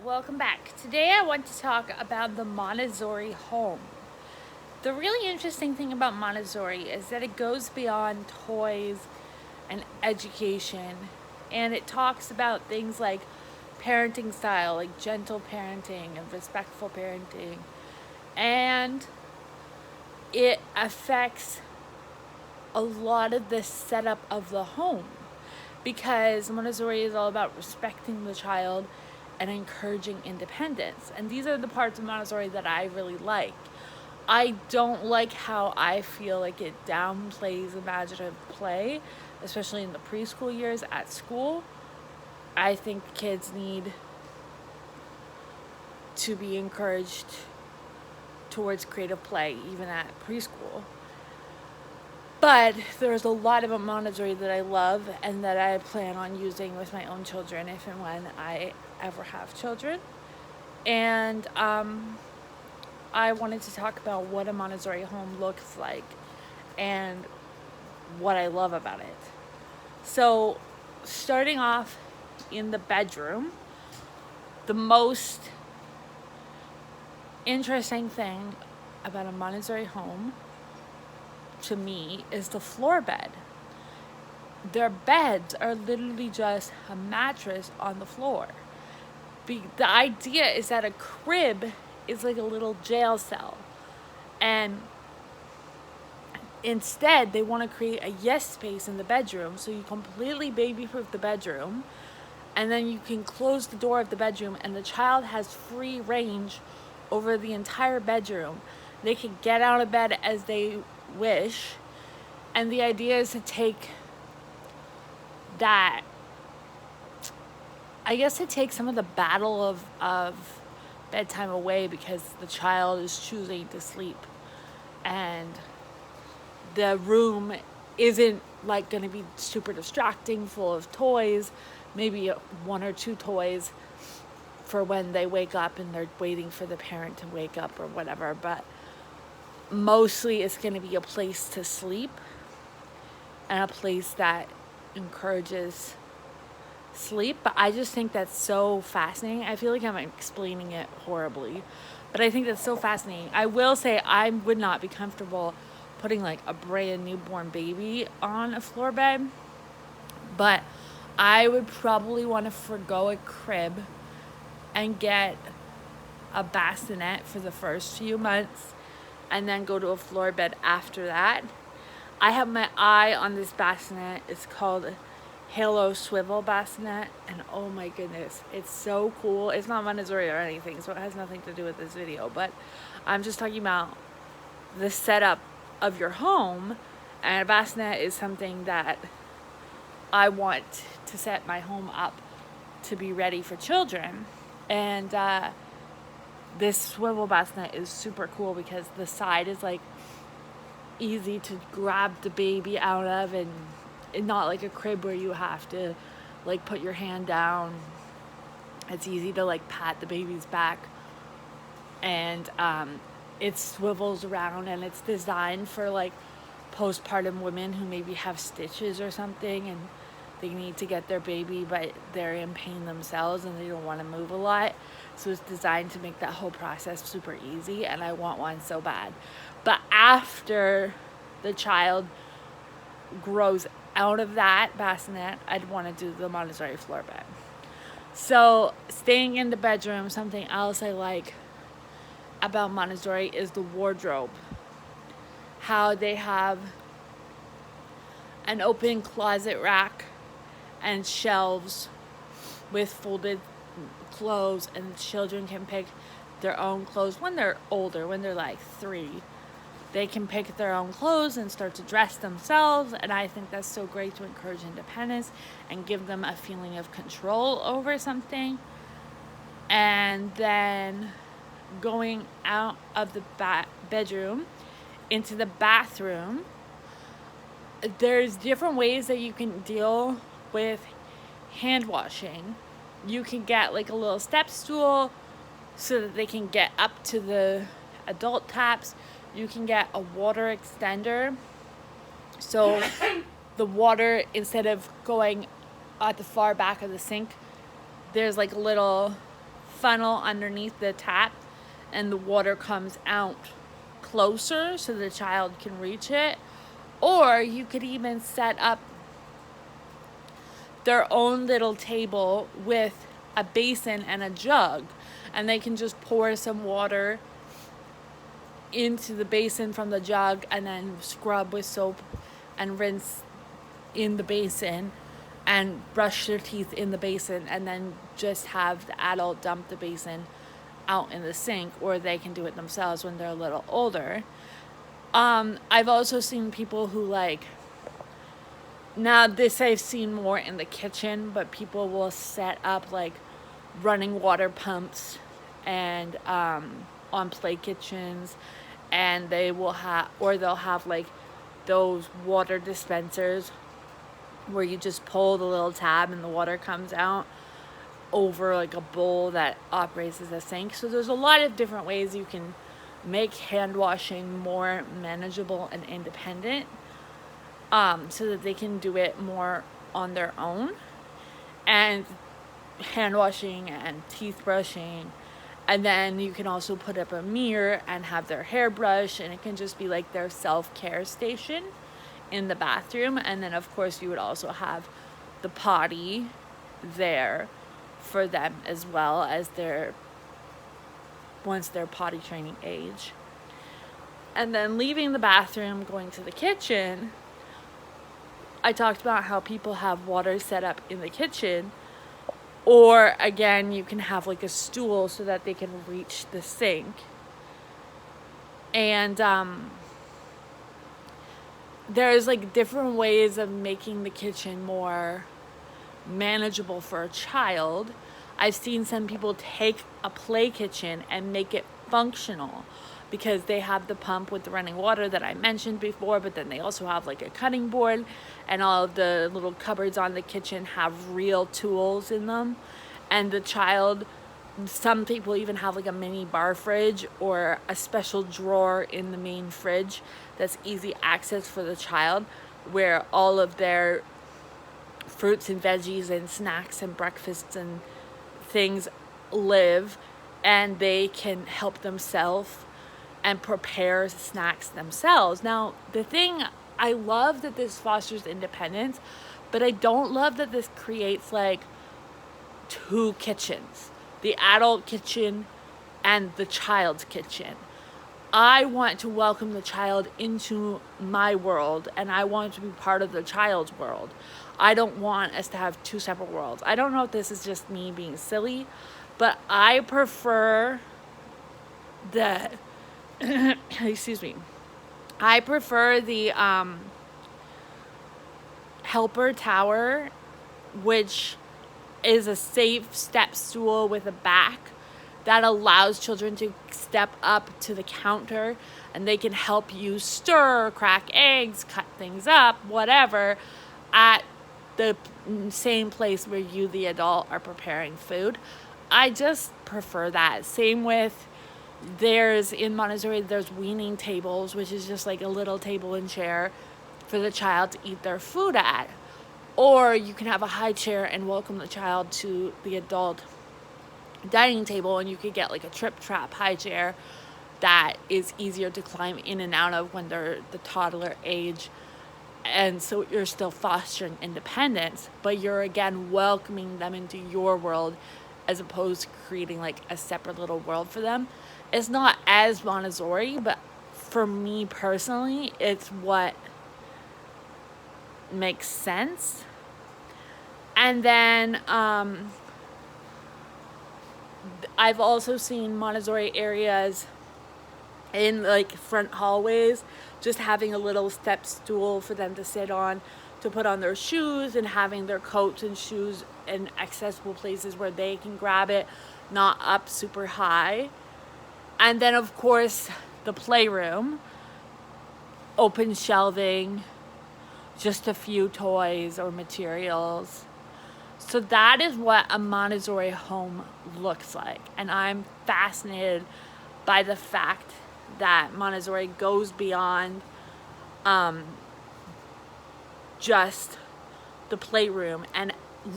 welcome back. Today I want to talk about the Montessori Home. The really interesting thing about Montessori is that it goes beyond toys and education, and it talks about things like parenting style, like gentle parenting and respectful parenting, and it affects a lot of the setup of the home because Montessori is all about respecting the child and encouraging independence. And these are the parts of Montessori that I really like. I don't like how I feel like it downplays imaginative play, especially in the preschool years at school. I think kids need to be encouraged towards creative play, even at preschool. But there's a lot of Montessori that I love and that I plan on using with my own children if and when I ever have children. And I wanted to talk about what a Montessori home looks like and what I love about it. So, starting off in the bedroom, the most interesting thing about a Montessori home to me is the floor bed. Their beds are literally just a mattress on the floor. The idea is that a crib is like a little jail cell, and instead they want to create a yes space in the bedroom, so you completely baby-proof the bedroom, and then you can close the door of the bedroom and the child has free range over the entire bedroom. They can get out of bed as they wish, and the idea is to take that, I guess, to take some of the battle of bedtime away because the child is choosing to sleep and the room isn't like going to be super distracting, full of toys, maybe one or two toys for when they wake up and they're waiting for the parent to wake up or whatever, but mostly it's going to be a place to sleep and a place that encourages sleep. But I just think that's so fascinating. I feel like I'm explaining it horribly, but I think that's so fascinating. I will say I would not be comfortable putting like a brand newborn baby on a floor bed, but I would probably want to forgo a crib and get a bassinet for the first few months and then go to a floor bed after that. I have my eye on this bassinet. It's called Halo Swivel Bassinet, and oh my goodness, it's so cool. It's not Montessori or anything, so it has nothing to do with this video, but I'm just talking about the setup of your home, and a bassinet is something that I want to set my home up to be ready for children. And this swivel bassinet is super cool because the side is like easy to grab the baby out of, and not like a crib where you have to like put your hand down. It's easy to like pat the baby's back, and it swivels around, and it's designed for like postpartum women who maybe have stitches or something and they need to get their baby but they're in pain themselves and they don't want to move a lot. So it's designed to make that whole process super easy, and I want one so bad. But after the child grows out of that bassinet, I'd want to do the Montessori floor bed. So staying in the bedroom, something else I like about Montessori is the wardrobe. How they have an open closet rack and shelves with folded clothes, and children can pick their own clothes when they're older, when they're like 3. They can pick their own clothes and start to dress themselves, and I think that's so great to encourage independence and give them a feeling of control over something. And then going out of the bedroom into the bathroom, there's different ways that you can deal with hand washing. You can get like a little step stool so that they can get up to the adult taps. You can get a water extender, so the water, instead of going at the far back of the sink, there's like a little funnel underneath the tap and the water comes out closer so the child can reach it. Or you could even set up their own little table with a basin and a jug, and they can just pour some water into the basin from the jug and then scrub with soap and rinse in the basin and brush their teeth in the basin, and then just have the adult dump the basin out in the sink, or they can do it themselves when they're a little older. I've also seen people who now this I've seen more in the kitchen, but people will set up like running water pumps and on play kitchens, and they'll have like those water dispensers where you just pull the little tab and the water comes out over like a bowl that operates as a sink. So there's a lot of different ways you can make hand washing more manageable and independent, so that they can do it more on their own. And hand washing and teeth brushing, and then you can also put up a mirror and have their hairbrush, and it can just be like their self-care station in the bathroom. And then of course you would also have the potty there for them as well, as once they're potty training age. And then leaving the bathroom, going to the kitchen, I talked about how people have water set up in the kitchen, or again, you can have like a stool so that they can reach the sink. And there's like different ways of making the kitchen more manageable for a child. I've seen some people take a play kitchen and make it functional, because they have the pump with the running water that I mentioned before, but then they also have like a cutting board, and all of the little cupboards on the kitchen have real tools in them. And the child, some people even have like a mini bar fridge or a special drawer in the main fridge that's easy access for the child, where all of their fruits and veggies and snacks and breakfasts and things live, and they can help themselves and prepare snacks themselves. Now, the thing, I love that this fosters independence, but I don't love that this creates like two kitchens, the adult kitchen and the child's kitchen. I want to welcome the child into my world, and I want to be part of the child's world. I don't want us to have two separate worlds. I don't know if this is just me being silly, but I prefer the excuse me. I prefer the helper tower, which is a safe step stool with a back that allows children to step up to the counter, and they can help you stir, crack eggs, cut things up, whatever, at the same place where you, the adult, are preparing food. I just prefer that. Same with, in Montessori, there's weaning tables, which is just like a little table and chair for the child to eat their food at. Or you can have a high chair and welcome the child to the adult dining table, and you could get like a trip trap high chair that is easier to climb in and out of when they're the toddler age. And so you're still fostering independence, but you're again welcoming them into your world, as opposed to creating like a separate little world for them. It's not as Montessori, but for me personally, it's what makes sense. And then I've also seen Montessori areas in like front hallways, just having a little step stool for them to sit on, to put on their shoes, and having their coats and shoes in accessible places where they can grab it, not up super high. And then of course the playroom, open shelving, just a few toys or materials. So that is what a Montessori home looks like. And I'm fascinated by the fact that Montessori goes beyond just the playroom and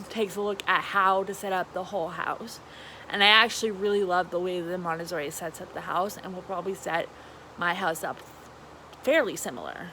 takes a look at how to set up the whole house. And I actually really love the way that Montessori sets up the house, and will probably set my house up fairly similar.